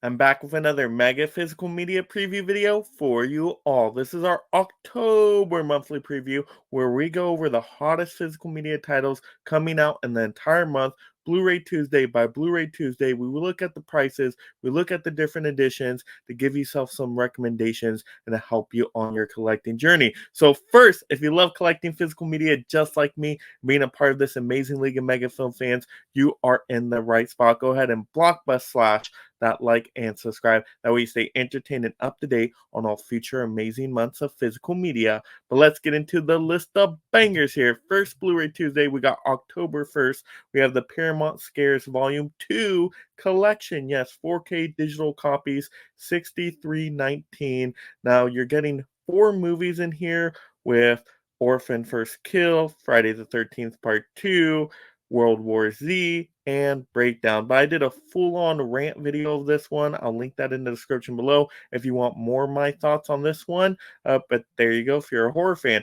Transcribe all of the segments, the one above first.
I'm back with another mega physical media preview video for you all. This is our October monthly preview where we go over the hottest physical media titles coming out in the entire month. Blu-ray Tuesday by Blu-ray Tuesday, we will look at the prices, we look at the different editions to give yourself some recommendations and to help you on your collecting journey. So first, if you love collecting physical media just like me, being a part of this amazing league of mega film fans, you are in the right spot. Go ahead and blockbuster slash that like and subscribe. That way you stay entertained and up to date on all future amazing months of physical media. But let's get into the list of bangers here. First, Blu-ray Tuesday, we got October 1st. We have the Paramount Scares Volume 2 collection. Yes, 4K digital copies, 63.19. Now you're getting 4 movies in here with Orphan First Kill, Friday the 13th Part 2, World War Z, and Breakdown. But I did a full-on rant video of this one. I'll link that in the description below if you want more of my thoughts on this one. But there you go if you're a horror fan.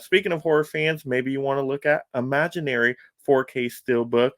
Speaking of horror fans, maybe you want to look at Imaginary 4K Steelbook,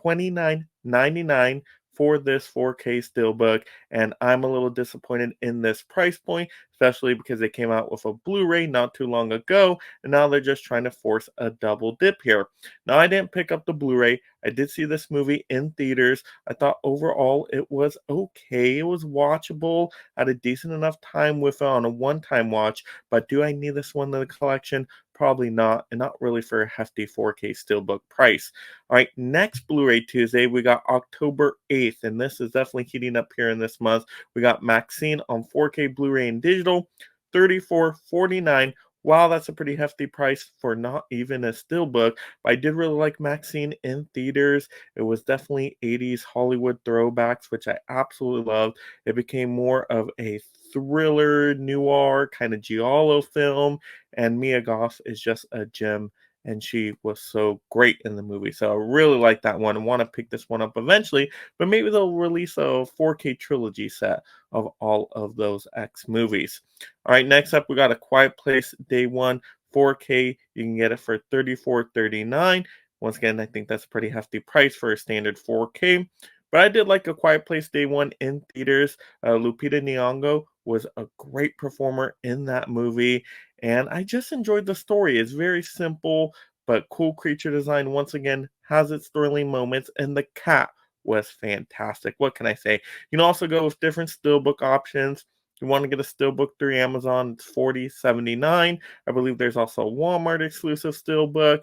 $29.99 for this 4K Steelbook, and I'm a little disappointed in this price point, especially because they came out with a Blu-ray not too long ago, and now they're just trying to force a double dip here. Now, I didn't pick up the Blu-ray. I did see this movie in theaters. I thought overall it was okay. It was watchable. I had a decent enough time with it on a one-time watch, but do I need this one in the collection? Probably not, and not really for a hefty 4K Steelbook price. All right, next Blu-ray Tuesday, we got October 8th, and this is definitely heating up here in this month. We got Maxine on 4K Blu-ray and digital, $34.49. Wow, that's a pretty hefty price for not even a steelbook. But I did really like Maxine in theaters. It was definitely 80s Hollywood throwbacks, which I absolutely loved. It became more of a thriller, noir, kind of giallo film, and Mia Goth is just a gem, and she was so great in the movie. So I really like that one and want to pick this one up eventually, but maybe they'll release a 4K trilogy set of all of those X movies. All right, next up we got A Quiet Place Day 1 4K. You can get it for $34.39. Once again, I think that's a pretty hefty price for a standard 4K. But I did like A Quiet Place Day 1 in theaters. Lupita Nyong'o was a great performer in that movie, and I just enjoyed the story. It's very simple, but cool creature design. Once again, has its thrilling moments, and the cat was fantastic. What can I say? You can also go with different steelbook options. If you want to get a steelbook through Amazon, it's $40.79. I believe there's also a Walmart exclusive steelbook.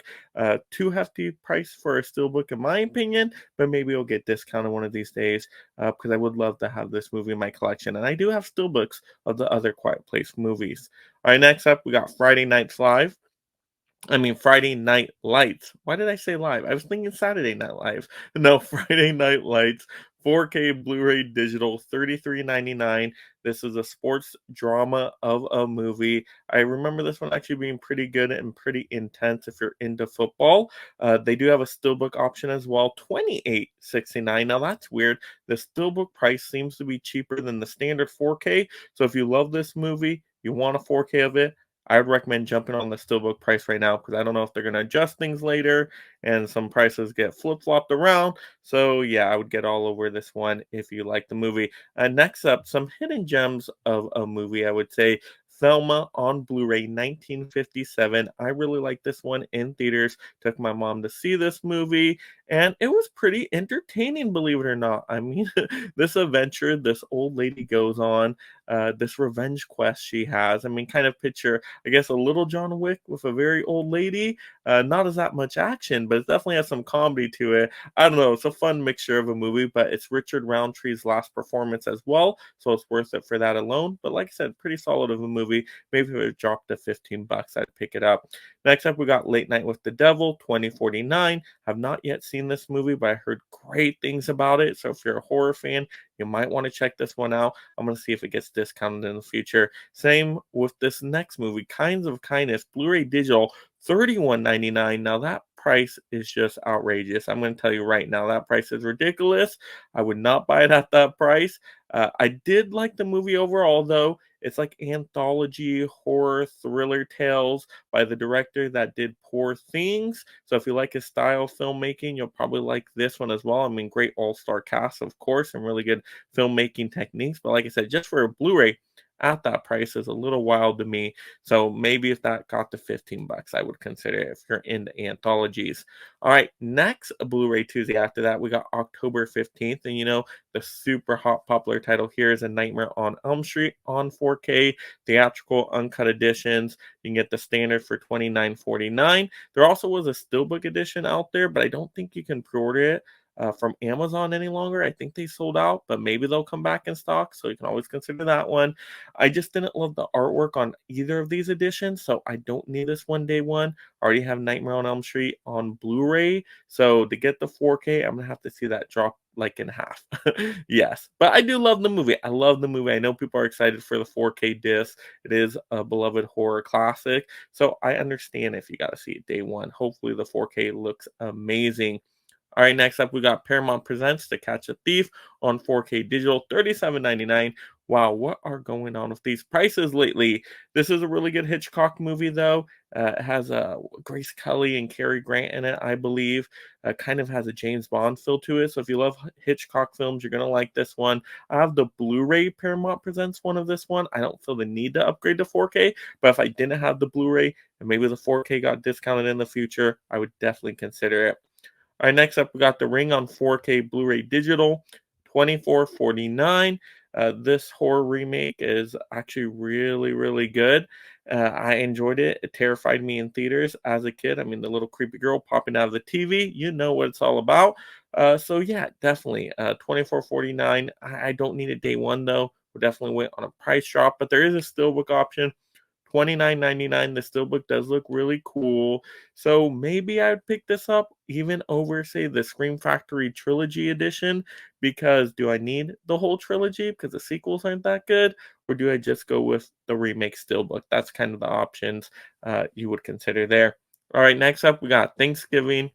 Too hefty price for a steelbook, in my opinion, but maybe it'll get discounted one of these days because I would love to have this movie in my collection. And I do have steelbooks of the other Quiet Place movies. All right, next up, we got Friday Night Live. Friday Night Lights. Why did I say live? I was thinking Saturday Night Live. No, Friday Night Lights, 4K Blu-ray digital, $33.99. This is a sports drama of a movie. I remember this one actually being pretty good and pretty intense if you're into football. They do have a steelbook option as well, $28.69. Now that's weird. The steelbook price seems to be cheaper than the standard 4K. So if you love this movie, you want a 4K of it, I would recommend jumping on the steelbook price right now because I don't know if they're going to adjust things later and some prices get flip-flopped around. So yeah, I would get all over this one if you like the movie. Next up, some hidden gems of a movie, I would say. Thelma on Blu-ray 1957. I really like this one in theaters. Took my mom to see this movie and it was pretty entertaining, believe it or not. This adventure this old lady goes on, this revenge quest she has. Kind of picture, I guess, a little John Wick with a very old lady. Not as that much action, but it definitely has some comedy to it. I don't know. It's a fun mixture of a movie, but it's Richard Roundtree's last performance as well, so it's worth it for that alone. But like I said, pretty solid of a movie. Maybe if it dropped to $15, I'd pick it up. Next up, we got Late Night with the Devil, 2049. Have not yet seen this movie, but I heard great things about it. So if you're a horror fan, you might want to check this one out. I'm going to see if it gets discounted in the future. Same with this next movie, Kinds of Kindness, Blu-ray digital, $31.99. Now that price is just outrageous. I'm going to tell you right now, that price is ridiculous. I would not buy it at that price. I did like the movie overall, though. It's like anthology horror thriller tales by the director that did Poor Things. So if you like his style of filmmaking, you'll probably like this one as well. I mean, great all-star cast, of course, and really good filmmaking techniques. But like I said, just for a Blu-ray at that price is a little wild to me. So maybe if that got to 15 bucks, I would consider it if you're into anthologies. All right, next Blu-ray Tuesday after that, we got October 15th. And the super hot popular title here is A Nightmare on Elm Street on 4K, theatrical uncut editions. You can get the standard for $29.49. There also was a steelbook edition out there, but I don't think you can pre-order it from Amazon any longer. I think they sold out, but maybe they'll come back in stock, so you can always consider that one. I just didn't love the artwork on either of these editions, so I don't need this one day one. I already have Nightmare on Elm Street on Blu-ray, so to get the 4K, I'm gonna have to see that drop like in half. Yes, but I do love the movie. I love the movie. I know people are excited for the 4K disc. It is a beloved horror classic, so I understand if you got to see it day one. Hopefully, the 4K looks amazing. All right, next up we got Paramount Presents To Catch a Thief on 4K digital, $37.99. Wow, what are going on with these prices lately? This is a really good Hitchcock movie, though. It has Grace Kelly and Cary Grant in it, I believe. Kind of has a James Bond feel to it. So if you love Hitchcock films, you're going to like this one. I have the Blu-ray Paramount Presents one of this one. I don't feel the need to upgrade to 4K, but if I didn't have the Blu-ray and maybe the 4K got discounted in the future, I would definitely consider it. All right, next up, we got The Ring on 4K Blu-ray Digital, $24.49. This horror remake is actually really, really good. I enjoyed it. It terrified me in theaters as a kid. I mean, the little creepy girl popping out of the TV, you know what it's all about. So yeah, definitely. 24.49. I don't need it day one though. We'll definitely wait on a price drop, but there is a steelbook option. 29.99. The steelbook does look really cool. So maybe I'd pick this up even over, say, the Scream Factory Trilogy Edition, because do I need the whole trilogy because the sequels aren't that good? Or do I just go with the remake steelbook? That's kind of the options you would consider there. All right, next up, we got Thanksgiving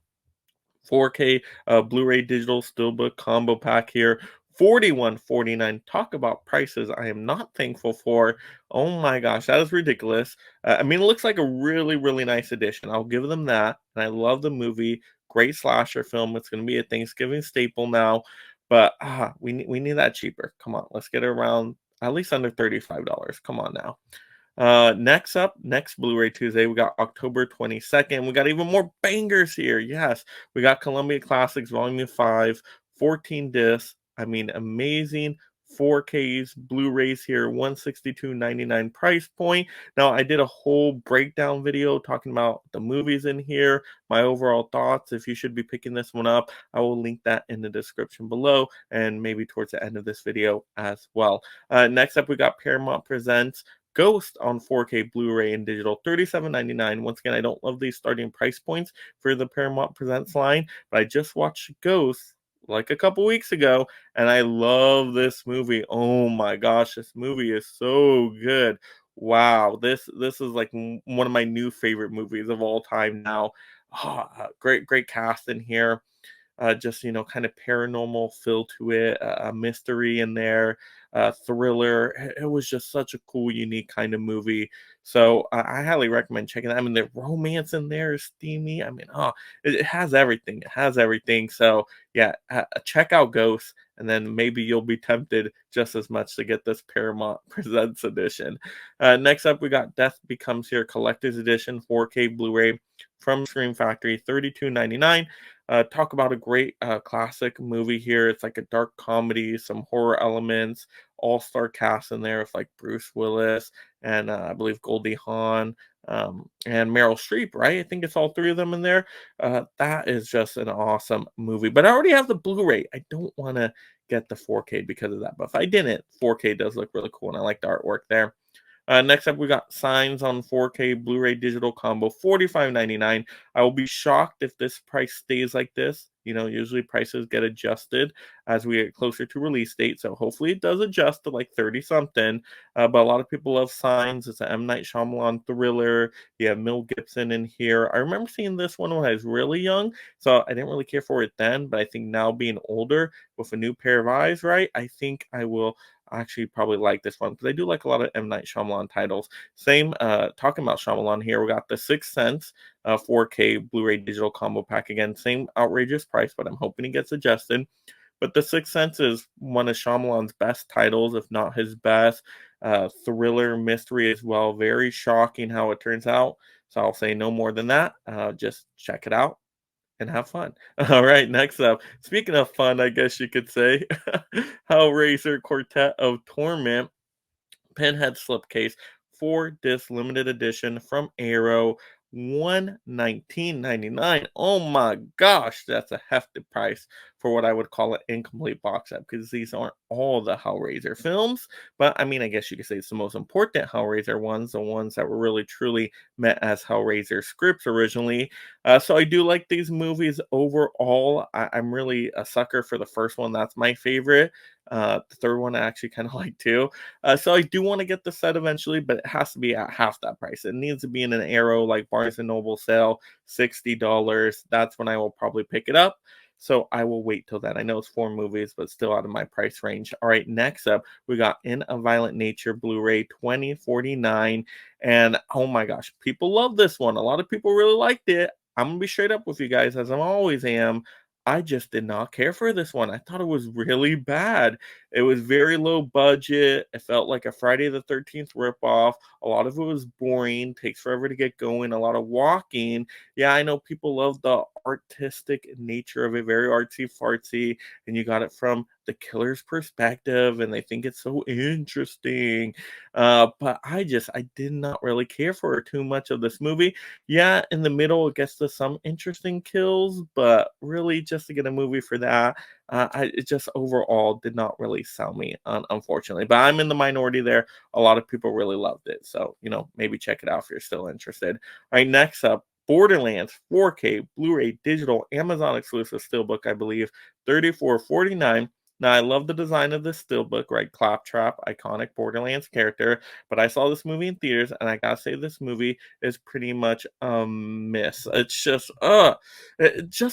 4K Blu-ray digital steelbook combo pack here. 41.49. Talk about prices I am not thankful for. Oh my gosh, that is ridiculous. I mean, it looks like a really, really nice edition. I'll give them that. And I love the movie. Great slasher film. It's going to be a Thanksgiving staple now. But we need that cheaper. Come on, let's get it around at least under $35. Come on now. Next up, next Blu-ray Tuesday, we got October 22nd. We got even more bangers here. Yes, we got Columbia Classics Volume 5, 14 discs. I mean, amazing 4Ks, Blu-rays here, 162.99 price point. Now, I did a whole breakdown video talking about the movies in here, my overall thoughts. If you should be picking this one up, I will link that in the description below and maybe towards the end of this video as well. Next up, we got Paramount Presents Ghost on 4K Blu-ray and digital, $37.99. Once again, I don't love these starting price points for the Paramount Presents line, but I just watched Ghost like a couple weeks ago, and I love this movie. Oh my gosh, this movie is so good. Wow, this is like one of my new favorite movies of all time now. Great cast in here. Just kind of paranormal feel to it, a mystery in there, thriller. It was just such a cool, unique kind of movie. So I highly recommend checking it. I mean, the romance in there is steamy. I mean, it has everything. It has everything. So yeah, check out Ghost, and then maybe you'll be tempted just as much to get this Paramount Presents edition. Next up, we got Death Becomes Here Collector's Edition 4K Blu-ray from Scream Factory, $32.99. Talk about a great classic movie here. It's like a dark comedy, some horror elements, all-star cast in there with like Bruce Willis and I believe Goldie Hawn and Meryl Streep, right? I think it's all three of them in there. That is just an awesome movie. But I already have the Blu-ray. I don't want to get the 4K because of that. But if I didn't, 4K does look really cool, and I like the artwork there. Next up, we got Signs on 4K Blu-ray digital combo, $45.99. I will be shocked if this price stays like this. Usually prices get adjusted as we get closer to release date, so hopefully it does adjust to like 30 something. But a lot of people love Signs. It's an M. Night Shyamalan thriller. You have Mel Gibson in here. I remember seeing this one when I was really young, so I didn't really care for it then. But I think now being older with a new pair of eyes, right? I think I will I actually probably like this one because I do like a lot of M. Night Shyamalan titles. Same, talking about Shyamalan here, we got The Sixth Sense, 4K Blu-ray digital combo pack again. Same outrageous price, but I'm hoping it gets adjusted. But The Sixth Sense is one of Shyamalan's best titles, if not his best. Thriller mystery as well. Very shocking how it turns out. So I'll say no more than that. Just check it out and have fun. All right, next up. Speaking of fun, I guess you could say, Hellraiser Quartet of Torment Pinhead slipcase, 4 disc limited edition from Arrow, 119.99. Oh my gosh, that's a hefty price for what I would call an incomplete box set because these aren't all the Hellraiser films. But I mean, I guess you could say it's the most important Hellraiser ones, the ones that were really truly meant as Hellraiser scripts originally. So I do like these movies overall. I'm really a sucker for the first one. That's my favorite. The third one I actually kind of like too. So I do want to get the set eventually, but it has to be at half that price. It needs to be in an Arrow like Barnes and Noble sale, $60. That's when I will probably pick it up. So I will wait till then. I know it's 4 movies, but still out of my price range. All right, next up, we got In a Violent Nature Blu-ray 2049. And oh my gosh, people love this one. A lot of people really liked it. I'm gonna be straight up with you guys, as I always am. I just did not care for this one. I thought it was really bad. It was very low budget. It felt like a Friday the 13th ripoff. A lot of it was boring, takes forever to get going, a lot of walking. Yeah, I know people love the artistic nature of it, very artsy fartsy, and you got it from the killer's perspective, and they think it's so interesting. But I did not really care for too much of this movie. Yeah, in the middle, it gets to some interesting kills, but really, just to get a movie for that, it just overall did not really sell me, unfortunately. But I'm in the minority there. A lot of people really loved it, so maybe check it out if you're still interested. All right, next up. Borderlands 4K Blu-ray digital Amazon exclusive steelbook, I believe, 34.49. Now I love the design of this steelbook, right? Claptrap, iconic Borderlands character. But I saw this movie in theaters, and I gotta say, this movie is pretty much a miss. It just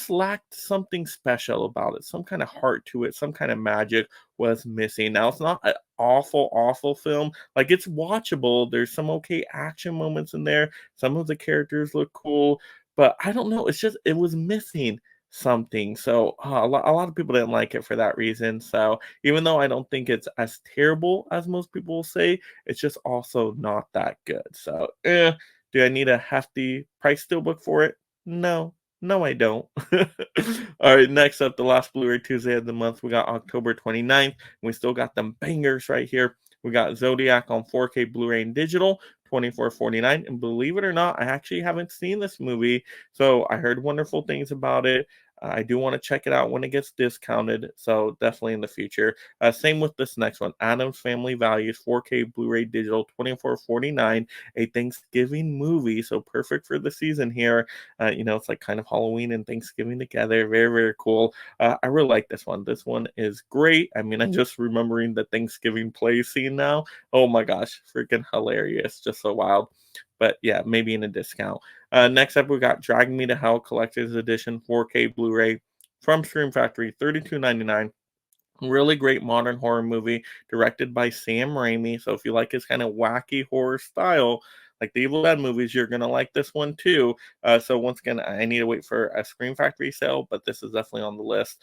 lacked something special about it, some kind of heart to it, some kind of magic was missing. Now it's not an awful, awful film. Like it's watchable. There's some okay action moments in there. Some of the characters look cool, but I don't know. It's just it was missing something. So a lot of people didn't like it for that reason. So even though I don't think it's as terrible as most people will say, it's just also not that good. So do I need a hefty price steelbook for it? No. No, I don't. All right, next up, the last Blu-ray Tuesday of the month. We got October 29th. We still got them bangers right here. We got Zodiac on 4K Blu-ray and digital, 24.49. And believe it or not, I actually haven't seen this movie, so I heard wonderful things about it. I do want to check it out when it gets discounted, so definitely in the future. Same with this next one, Adam's Family Values 4K Blu-ray Digital 24.49, a Thanksgiving movie, so perfect for the season here. It's like kind of Halloween and Thanksgiving together. Very, very cool. I really like this one. This one is great. I mean, I'm just remembering the Thanksgiving play scene now. Oh my gosh, freaking hilarious. Just so wild. But yeah, maybe in a discount. Next up, we got Drag Me to Hell Collector's Edition 4K Blu-ray from Scream Factory, $32.99. Really great modern horror movie directed by Sam Raimi. So if you like his kind of wacky horror style, like the Evil Dead movies, you're gonna like this one too. So once again, I need to wait for a Scream Factory sale, but this is definitely on the list.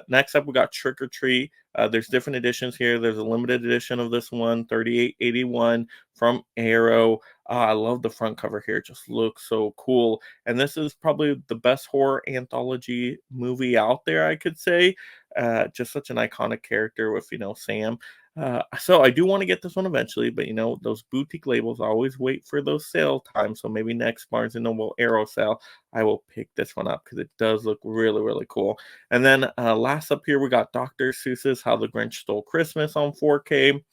Next up, we got Trick or Treat. There's different editions here. There's a limited edition of this one, 38.81 from Arrow. I love the front cover here. It just looks so cool. And this is probably the best horror anthology movie out there, I could say. Just such an iconic character with, Sam. So I do want to get this one eventually, but those boutique labels always wait for those sale times. So maybe next Barnes and Noble Arrow sale, I will pick this one up because it does look really, really cool. And then last up here, we got Dr. Seuss's How the Grinch Stole Christmas on 4K,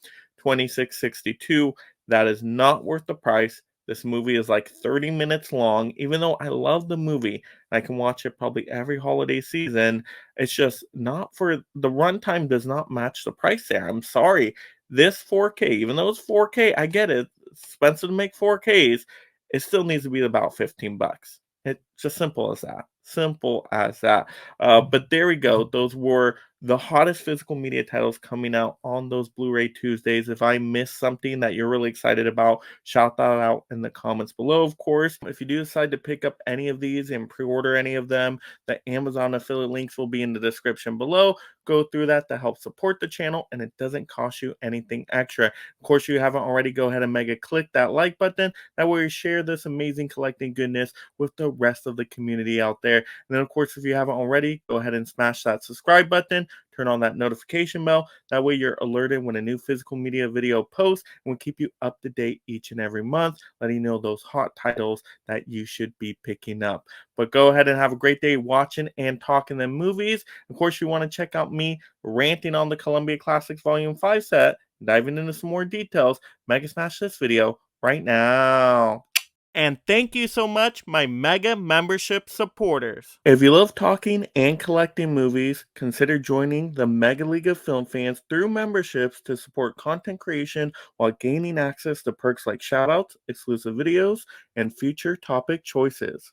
26.62. That is not worth the price. This movie is like 30 minutes long. Even though I love the movie, I can watch it probably every holiday season. It's just not for the runtime does not match the price there. I'm sorry. This 4K, even though it's 4K, I get it. It's expensive to make 4Ks. It still needs to be about 15 bucks. It's just simple as that. Simple as that. But there we go. Those were the hottest physical media titles coming out on those Blu-ray Tuesdays. If I missed something that you're really excited about, shout that out in the comments below, of course. If you do decide to pick up any of these and pre-order any of them, the Amazon affiliate links will be in the description below. Go through that to help support the channel, and it doesn't cost you anything extra. Of course, if you haven't already, go ahead and mega click that like button. That way you share this amazing collecting goodness with the rest of the community out there. And then, of course, if you haven't already, go ahead and smash that subscribe button, turn on that notification bell. That way you're alerted when a new physical media video posts, and we'll keep you up to date each and every month, letting you know those hot titles that you should be picking up. But go ahead and have a great day watching and talking the movies. Of course, you want to check out me ranting on the Columbia Classics Volume 5 set, diving into some more details. Mega smash this video right now. And thank you so much, my Mega membership supporters. If you love talking and collecting movies, consider joining the Mega League of Film Fans through memberships to support content creation while gaining access to perks like shoutouts, exclusive videos, and future topic choices.